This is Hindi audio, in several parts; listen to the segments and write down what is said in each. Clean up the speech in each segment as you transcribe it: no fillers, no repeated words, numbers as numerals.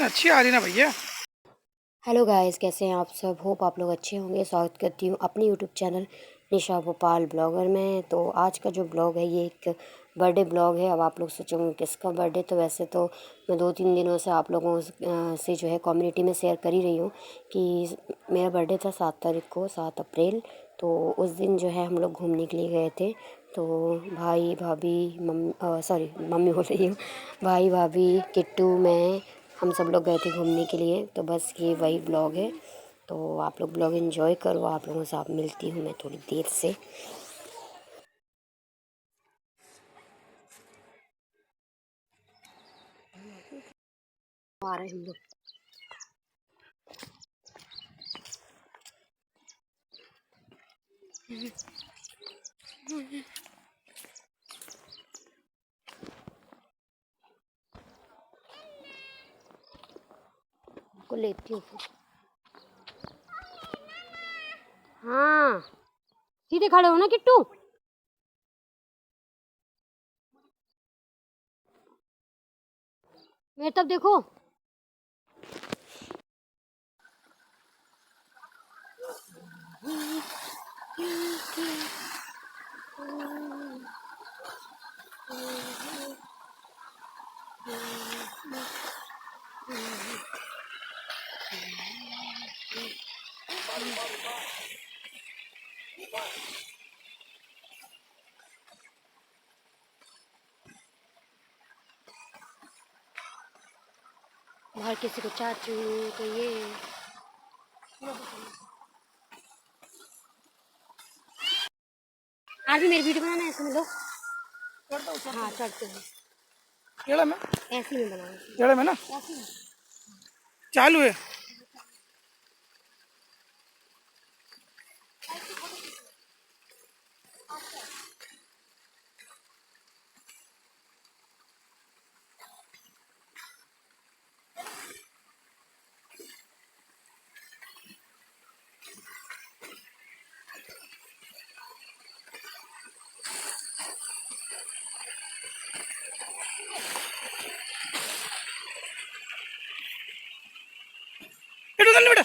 अच्छी आ रही ना भैया। हेलो गाइस, कैसे हैं आप सब। होप आप लोग अच्छे होंगे। स्वागत करती हूँ अपने यूट्यूब चैनल निशा भोपाल ब्लॉगर में। तो आज का जो ब्लॉग है ये एक बर्थडे ब्लॉग है। अब आप लोग सोचोगे किसका बर्थडे, तो वैसे तो मैं 2-3 दिनों से आप लोगों से जो है कम्युनिटी में शेयर कर ही रही हूँ कि मेरा बर्थडे था 7 तारीख को, 7 अप्रैल। तो उस दिन जो है हम लोग घूमने के लिए गए थे। तो भाई भाभी सॉरी मम्मी बोल रही हूँ, भाई भाभी किट्टू मैं, हम सब लोग गए थे घूमने के लिए। तो बस ये वही ब्लॉग है। तो आप लोग ब्लॉग एंजॉय करो। आप लोगों से आप मिलती हूँ मैं थोड़ी देर से। आ रहे हैं हम लोग। को लेती हूँ फिर। हाँ, सीधे खड़े हो ना किट्टू। मेरी तरफ देखो। बाहर किसी को चाचू, तो ये आज भी मेरी वीडियो बनाना है ऐसे में लो। हाँ चढ़ते हैं टेढ़ा में, ऐसे में बनाओ, टेढ़े में ना ऐसे में। चालू है। इटू चल बेटा,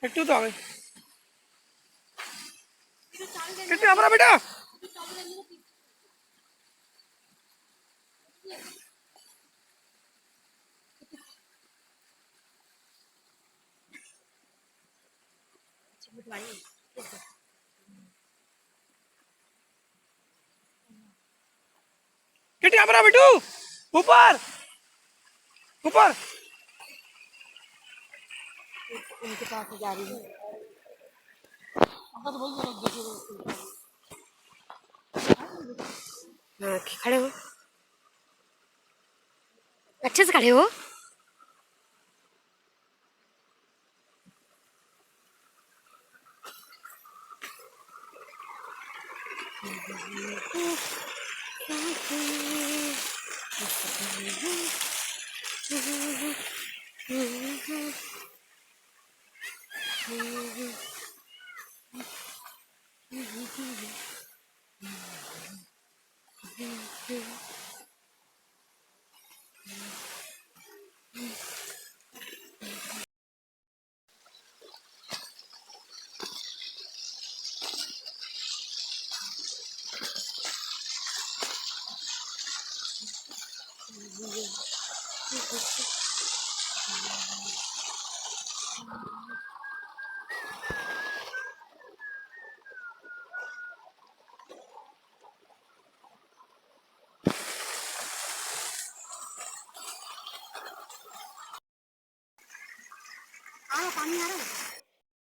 इटू तो आ गई। इटू हमारा बेटा किटी हमारा बेटू ऊपर ऊपर। उनके पास जा रही है। हाँ खड़े हो, अच्छे से खड़े हो। पानी आ रहा है।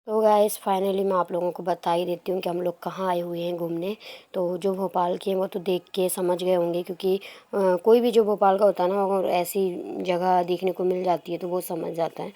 तो गाइस फाइनली मैं आप लोगों को बता ही देती हूँ कि हम लोग कहाँ आए हुए हैं घूमने। तो जो भोपाल के हैं वो तो देख के समझ गए होंगे, क्योंकि कोई भी जो भोपाल का होता है ना, अगर ऐसी जगह देखने को मिल जाती है तो वो समझ जाता है।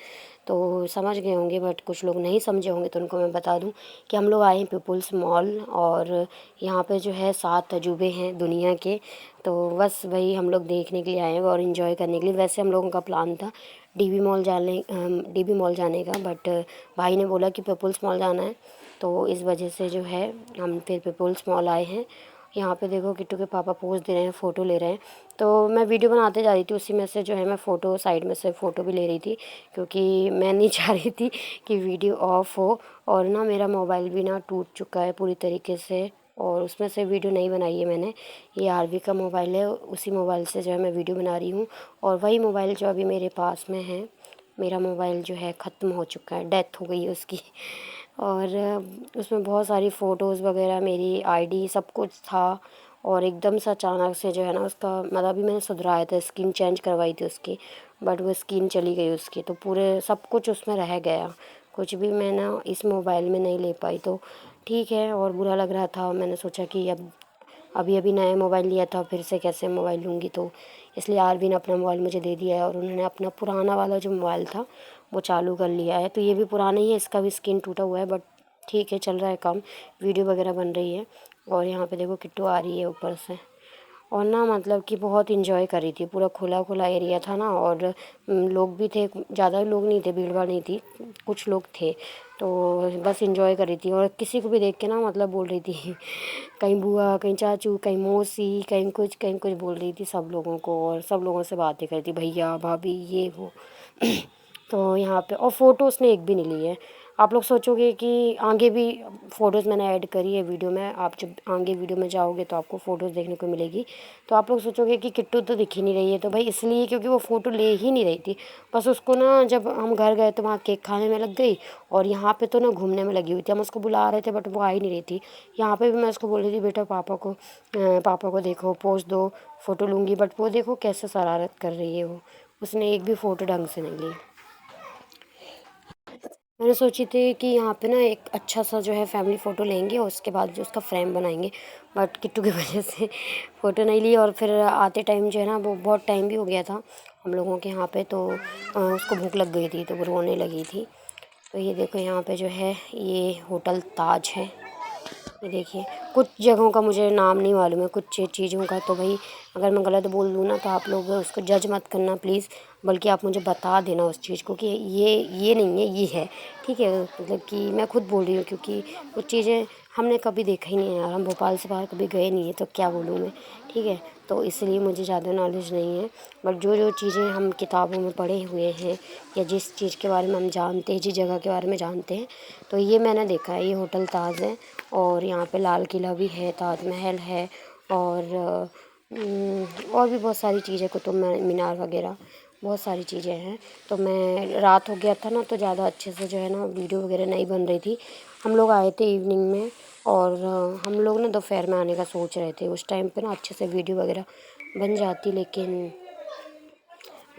तो समझ गए होंगे, बट कुछ लोग नहीं समझे होंगे तो उनको मैं बता दूँ कि हम लोग आए हैं पीपुल्स मॉल। और यहाँ पे जो है 7 अजूबे हैं दुनिया के। तो बस वही हम लोग देखने के लिए आए हैं और इन्जॉय करने के लिए। वैसे हम लोगों का प्लान था डीबी मॉल जाने का, बट भाई ने बोला कि पीपुल्स मॉल जाना है। तो इस वजह से जो है हम फिर पीपुल्स मॉल आए हैं। यहाँ पे देखो किट्टू के पापा पोज दे रहे हैं, फ़ोटो ले रहे हैं। तो मैं वीडियो बनाते जा रही थी, उसी में से जो है मैं फ़ोटो साइड में से फ़ोटो भी ले रही थी, क्योंकि मैं नहीं चाह रही थी कि वीडियो ऑफ हो। और ना मेरा मोबाइल भी ना टूट चुका है पूरी तरीके से, और उसमें से वीडियो नहीं बनाई है मैंने। ये आरवी का मोबाइल है, उसी मोबाइल से जो है मैं वीडियो बना रही हूँ। और वही मोबाइल जो अभी मेरे पास में है, मेरा मोबाइल जो है ख़त्म हो चुका है, डेथ हो गई है उसकी। और उसमें बहुत सारी फ़ोटोज़ वगैरह, मेरी आईडी सब कुछ था। और एकदम से अचानक से जो है ना उसका मतलब, अभी मैंने सुधराया था, स्क्रीन चेंज करवाई थी उसकी, बट वो स्क्रीन चली गई उसकी, तो पूरे सब कुछ उसमें रह गया। कुछ भी मैं ना इस मोबाइल में नहीं ले पाई, तो ठीक है। और बुरा लग रहा था, मैंने सोचा कि अब अभी अभी नया मोबाइल लिया था, फिर से कैसे मोबाइल लूँगी, तो इसलिए आरवी ने अपना मोबाइल मुझे दे दिया है। और उन्होंने अपना पुराना वाला जो मोबाइल था वो चालू कर लिया है। तो ये भी पुराना ही है, इसका भी स्क्रीन टूटा हुआ है, बट ठीक है, चल रहा है काम, वीडियो वगैरह बन रही है। और यहाँ पे देखो किट्टू आ रही है ऊपर से। और ना मतलब कि बहुत इन्जॉय कर रही थी, पूरा खुला खुला एरिया था ना, और लोग भी थे, ज़्यादा लोग नहीं थे, भीड़ भाड़ नहीं थी, कुछ लोग थे। तो बस इन्जॉय कर रही थी, और किसी को भी देख के ना मतलब बोल रही थी कहीं बुआ, कहीं चाचू, कहीं मौसी, कहीं कुछ बोल रही थी सब लोगों को, और सब लोगों से बातें कर रही थी, भैया भाभी ये वो। तो यहाँ पे और फ़ोटो उसने एक भी नहीं ली है। आप लोग सोचोगे कि आगे भी फ़ोटोज़ मैंने ऐड करी है वीडियो में, आप जब आगे वीडियो में जाओगे तो आपको फ़ोटोज़ देखने को मिलेगी। तो आप लोग सोचोगे कि किट्टू तो दिख ही नहीं रही है, तो भाई इसलिए क्योंकि वो फ़ोटो ले ही नहीं रही थी। बस उसको ना जब हम घर गए तो वहाँ केक खाने में लग गई, और यहाँ पे तो ना घूमने में लगी हुई थी। हम उसको बुला रहे थे बट वो आ ही नहीं रही थी। यहाँ पे भी मैं उसको बोल रही थी, बेटा पापा को देखो, पोज़ दो, फ़ोटो लूँगी, बट वो देखो कैसे शरारत कर रही है वो। उसने एक भी फ़ोटो ढंग से नहीं ली। मैंने सोची थी कि यहाँ पे ना एक अच्छा सा जो है फैमिली फ़ोटो लेंगे, और उसके बाद जो उसका फ्रेम बनाएंगे, बट किट्टू की वजह से फ़ोटो नहीं ली। और फिर आते टाइम जो है ना, वो बहुत टाइम भी हो गया था हम लोगों के यहाँ पे, तो उसको भूख लग गई थी, तो वो रोने लगी थी। तो ये देखो यहाँ पे जो है ये होटल ताज है। ये देखिए, कुछ जगहों का मुझे नाम नहीं मालूम है, कुछ चीज़ों का, तो भाई अगर मैं गलत बोल दूँ ना तो आप लोग उसको जज मत करना प्लीज़, बल्कि आप मुझे बता देना उस चीज़ को कि ये नहीं है, ये है, ठीक है। मतलब कि मैं खुद बोल रही हूँ, क्योंकि कुछ चीज़ें हमने कभी देखा ही नहीं है यार, हम भोपाल से बाहर कभी गए नहीं है, तो क्या बोलूँ मैं, ठीक है। तो इसलिए मुझे ज़्यादा नॉलेज नहीं है, बट जो जो चीज़ें हम किताबों में पढ़े हुए हैं, या जिस चीज़ के बारे में हम जानते हैं, जिस जगह के बारे में जानते हैं, तो ये मैंने देखा है। ये होटल ताज है, और यहाँ पे लाल किला भी है, ताजमहल है, और भी बहुत सारी चीज़ें, कुतुब मीनार वगैरह बहुत सारी चीज़ें हैं। तो मैं रात हो गया था ना, तो ज़्यादा अच्छे से जो है ना वीडियो वगैरह नहीं बन रही थी। हम लोग आए थे इवनिंग में, और हम लोग ना दोपहर में आने का सोच रहे थे। उस टाइम पे ना अच्छे से वीडियो वगैरह बन जाती, लेकिन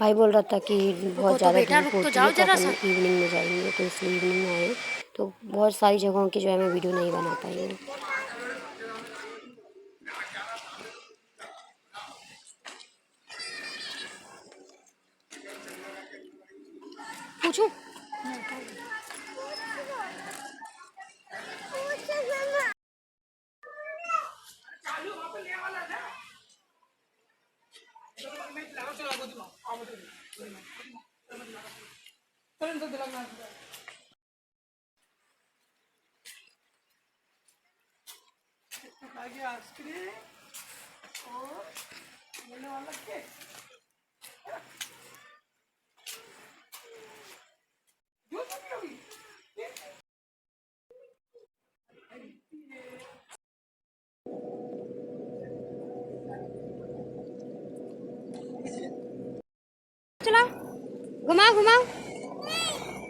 भाई बोल रहा था कि बहुत ज़्यादा धूप होती है, तो अपन इवनिंग में जाएंगे, तो इसलिए इवनिंग में आए। तो बहुत सारी जगहों की जो है मैं वीडियो नहीं बना पाई हूँ। पूछूं? आइसक्रीम और मिलने वाला केक। जो तो नहीं होगी। चलाओ, घुमाओ घुमाओ,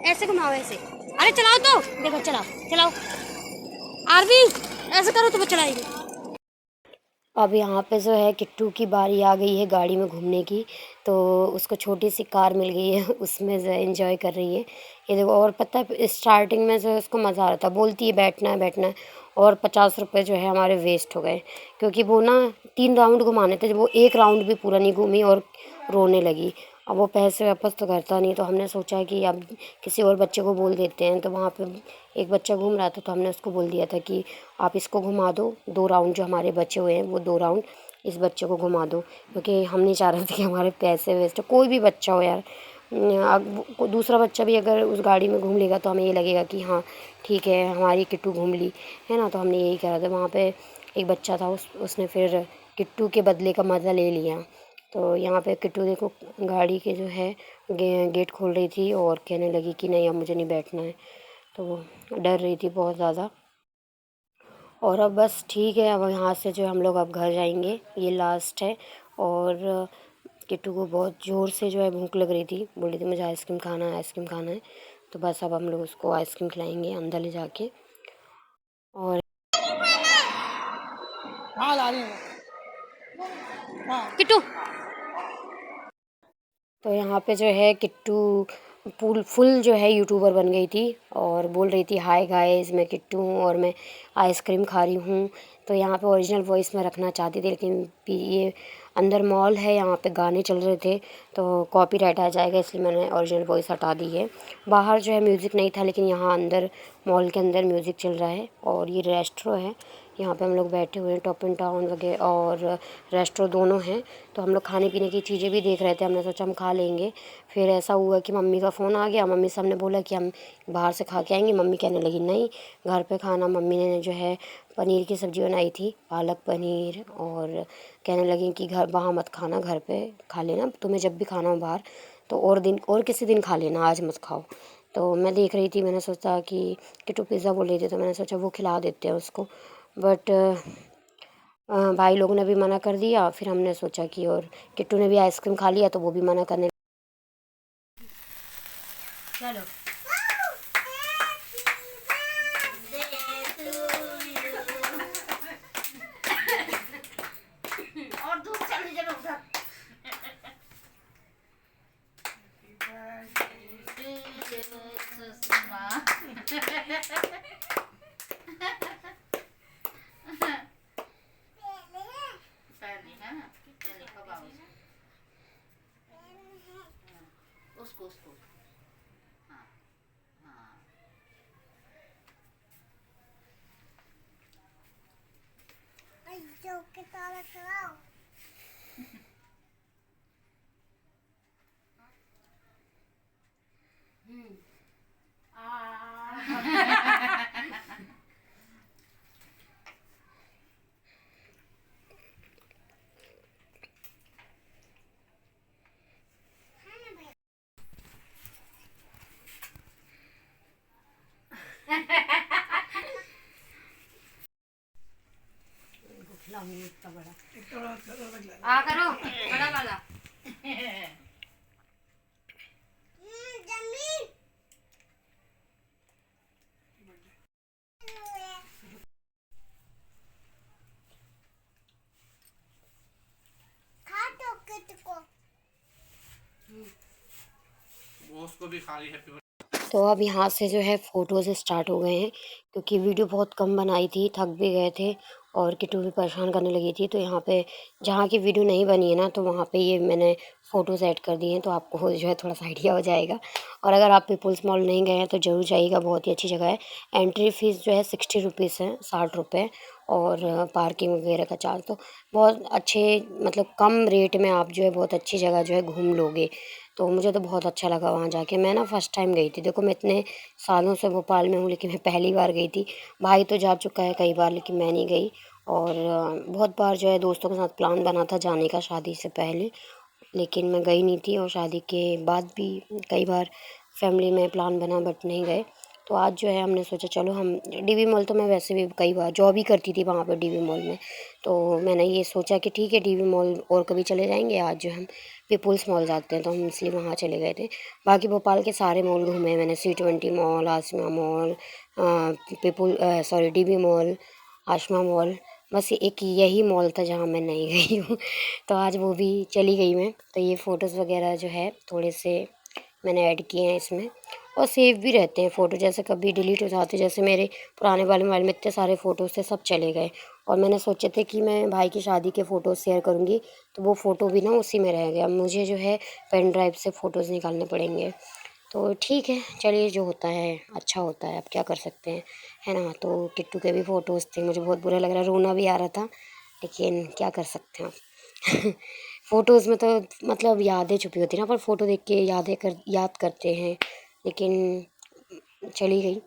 ऐसे घुमाओ, ऐसे। अरे चलाओ तो, देखो चलाओ चलाओ, आरवी ऐसे करो तो वो चलाएगी। अब यहाँ पे जो है किट्टू की बारी आ गई है गाड़ी में घूमने की, तो उसको छोटी सी कार मिल गई है उसमें जो एंजॉय कर रही है। ये देखो, और पता है स्टार्टिंग में जो है उसको मज़ा आ रहा था, बोलती है बैठना है बैठना है, और 50 रुपये जो है हमारे वेस्ट हो गए, क्योंकि वो ना 3 राउंड घुमाने थे, जब वो एक राउंड भी पूरा नहीं घूमी और रोने लगी। अब वो पैसे वापस तो करता नहीं, तो हमने सोचा कि अब किसी और बच्चे को बोल देते हैं। तो वहाँ पे एक बच्चा घूम रहा था, तो हमने उसको बोल दिया था कि आप इसको घुमा दो, 2 राउंड जो हमारे बचे हुए हैं वो 2 राउंड इस बच्चे को घुमा दो, क्योंकि हम नहीं चाह रहे थे कि हमारे पैसे वेस्ट हो। कोई भी बच्चा हो यार, अब दूसरा बच्चा भी अगर उस गाड़ी में घूम लेगा तो हमें ये लगेगा कि हाँ ठीक है, हमारी किट्टू घूम ली, है ना। तो हमने यही करा था। वहाँ पे एक बच्चा था उसने फिर किट्टू के बदले का मज़ा ले लिया। तो यहाँ पे किट्टू देखो गाड़ी के जो है गेट खोल रही थी और कहने लगी कि नहीं अब मुझे नहीं बैठना है, तो वो डर रही थी बहुत ज़्यादा। और अब बस ठीक है, अब यहाँ से जो हम लोग अब घर जाएंगे, ये लास्ट है। और किट्टू को बहुत ज़ोर से जो है भूख लग रही थी, बोल रही थी मुझे आइसक्रीम खाना है, आइसक्रीम खाना है। तो बस अब हम लोग उसको आइसक्रीम खिलाएंगे अंदर ले जाके। और हाँ ला रही हूँ। हाँ किट्टू, तो यहाँ पे जो है किट्टू फुल जो है यूट्यूबर बन गई थी और बोल रही थी हाय गाइस मैं किट्टू हूँ और मैं आइसक्रीम खा रही हूँ। तो यहाँ पे ओरिजिनल वॉइस में रखना चाहती थी, लेकिन ये अंदर मॉल है, यहाँ पे गाने चल रहे थे तो कॉपीराइट आ जाएगा, इसलिए मैंने ओरिजिनल वॉइस हटा दी है। बाहर जो है म्यूज़िक नहीं था, लेकिन यहाँ अंदर मॉल के अंदर म्यूज़िक चल रहा है। और ये रेस्ट्रो है, यहाँ पे हम लोग बैठे हुए हैं, टॉप एंड टाउन वगैरह और रेस्ट्रो दोनों हैं। तो हम लोग खाने पीने की चीज़ें भी देख रहे थे, हमने सोचा हम खा लेंगे। फिर ऐसा हुआ कि मम्मी का फ़ोन आ गया, मम्मी से हमने बोला कि हम बाहर से खा के आएंगे। मम्मी कहने लगी नहीं घर पे खाना। मम्मी ने जो है पनीर की सब्ज़ी बनाई थी, पालक पनीर, और कहने लगी कि घर वहाँ मत खाना, घर पे खा लेना, तुम्हें जब भी खाना हो बाहर तो और दिन और किसी दिन खा लेना, आज मत खाओ। तो मैं देख रही थी, मैंने सोचा कि किट्टू पिज़्ज़ा बोल रही थी, तो मैंने सोचा वो खिला देते हैं उसको। बट भाई लोगों ने भी मना कर दिया। फिर हमने सोचा कि और किट्टू ने भी आइसक्रीम खा लिया तो वो भी मना करने। चलो और धूप चली चलो उधर। सुषमा पहले है ना, पहले खबाओ उसको उसको। हाँ हाँ जो के ताला कराओ। इतना बड़ा इतना बड़ा कलर लग रहा है। आ करो बड़ा वाला। जमीन खा तो कितको वो उसको भी खा रही हैप्पी। तो अब यहाँ से जो है फ़ोटोज़ स्टार्ट हो गए हैं, क्योंकि वीडियो बहुत कम बनाई थी, थक भी गए थे और किट्टू भी परेशान करने लगी थी। तो यहाँ पे जहाँ की वीडियो नहीं बनी है ना, तो वहाँ पे ये मैंने फ़ोटोज़ ऐड कर दिए हैं, तो आपको जो है थोड़ा सा आइडिया हो जाएगा। और अगर आप पीपुल्स मॉल नहीं गए हैं तो ज़रूर जाइएगा, बहुत ही अच्छी जगह है। एंट्री फ़ीस जो है 60 रुपीज़ है, 60 रुपये, और पार्किंग वगैरह का चार्ज। तो बहुत अच्छे मतलब कम रेट में आप जो है बहुत अच्छी जगह जो है घूम लोगे। तो मुझे तो बहुत अच्छा लगा वहाँ जाके। मैं ना फ़र्स्ट टाइम गई थी, देखो मैं इतने सालों से भोपाल में हूँ लेकिन मैं पहली बार गई थी। भाई तो जा चुका है कई बार लेकिन मैं नहीं गई। और बहुत बार जो है दोस्तों के साथ प्लान बना था जाने का शादी से पहले, लेकिन मैं गई नहीं थी। और शादी के बाद भी कई बार फैमिली में प्लान बना बट नहीं गए। तो आज जो है हमने सोचा चलो हम डीवी मॉल, तो मैं वैसे भी कई बार जॉब ही करती थी वहाँ पे डीवी मॉल में, तो मैंने ये सोचा कि ठीक है डीवी मॉल और कभी चले जाएंगे, आज जो हम पीपुल्स मॉल जाते हैं, तो हम इसलिए वहाँ चले गए थे। बाकी भोपाल के सारे मॉल घूमे मैंने, C20 मॉल, आसमा मॉल, सॉरी डीवी मॉल, आसमा मॉल। बस एक यही मॉल था जहाँ मैं नहीं गई हूँ। तो आज वो भी चली गई मैं। तो ये फ़ोटोज़ वगैरह जो है थोड़े से मैंने ऐड किए हैं इसमें, और सेव भी रहते हैं फ़ोटो, जैसे कभी डिलीट हो जाते, जैसे मेरे पुराने वाले मोबाइल में इतने सारे फ़ोटोज़ थे सब चले गए। और मैंने सोचे थे कि मैं भाई की शादी के फ़ोटोज़ शेयर करूँगी, तो वो फ़ोटो भी ना उसी में रह गया। मुझे जो है पेन ड्राइव से फ़ोटोज़ निकालने पड़ेंगे। तो ठीक है चलिए, जो होता है अच्छा होता है, अब क्या कर सकते हैं, है ना। तो किट्टू के भी फ़ोटोज़ थे, मुझे बहुत बुरा लग रहा, रोना भी आ रहा था, लेकिन क्या कर सकते हैं आप। फ़ोटोज़ में तो मतलब यादें छुपी होती हैं ना, पर फ़ोटो देख के याद करते हैं, लेकिन चली गई।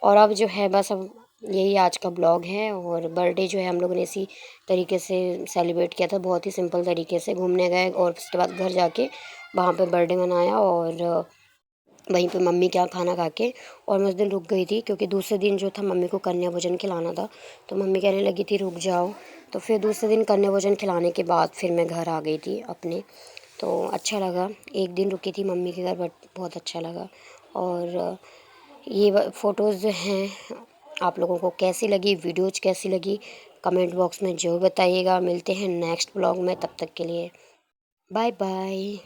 और अब जो है बस अब यही आज का ब्लॉग है। और बर्थडे जो है हम लोगों ने इसी तरीके से सेलिब्रेट किया था, बहुत ही सिंपल तरीके से। घूमने गए और उसके बाद घर जाके वहाँ पे बर्थडे मनाया और वहीं पे मम्मी के यहाँ खाना खा के और मैं उस दिन रुक गई थी क्योंकि दूसरे दिन जो था मम्मी को कन्या भोजन खिलाना था। तो मम्मी कहने लगी थी रुक जाओ, तो फिर दूसरे दिन कन्या भोजन खिलाने के बाद फिर मैं घर आ गई थी अपने। तो अच्छा लगा, एक दिन रुकी थी मम्मी के घर बट बहुत अच्छा लगा। और ये फ़ोटोज़ जो हैं आप लोगों को कैसी लगी, वीडियोज़ कैसी लगी, कमेंट बॉक्स में ज़रूर बताइएगा। मिलते हैं नेक्स्ट ब्लॉग में, तब तक के लिए बाय बाय।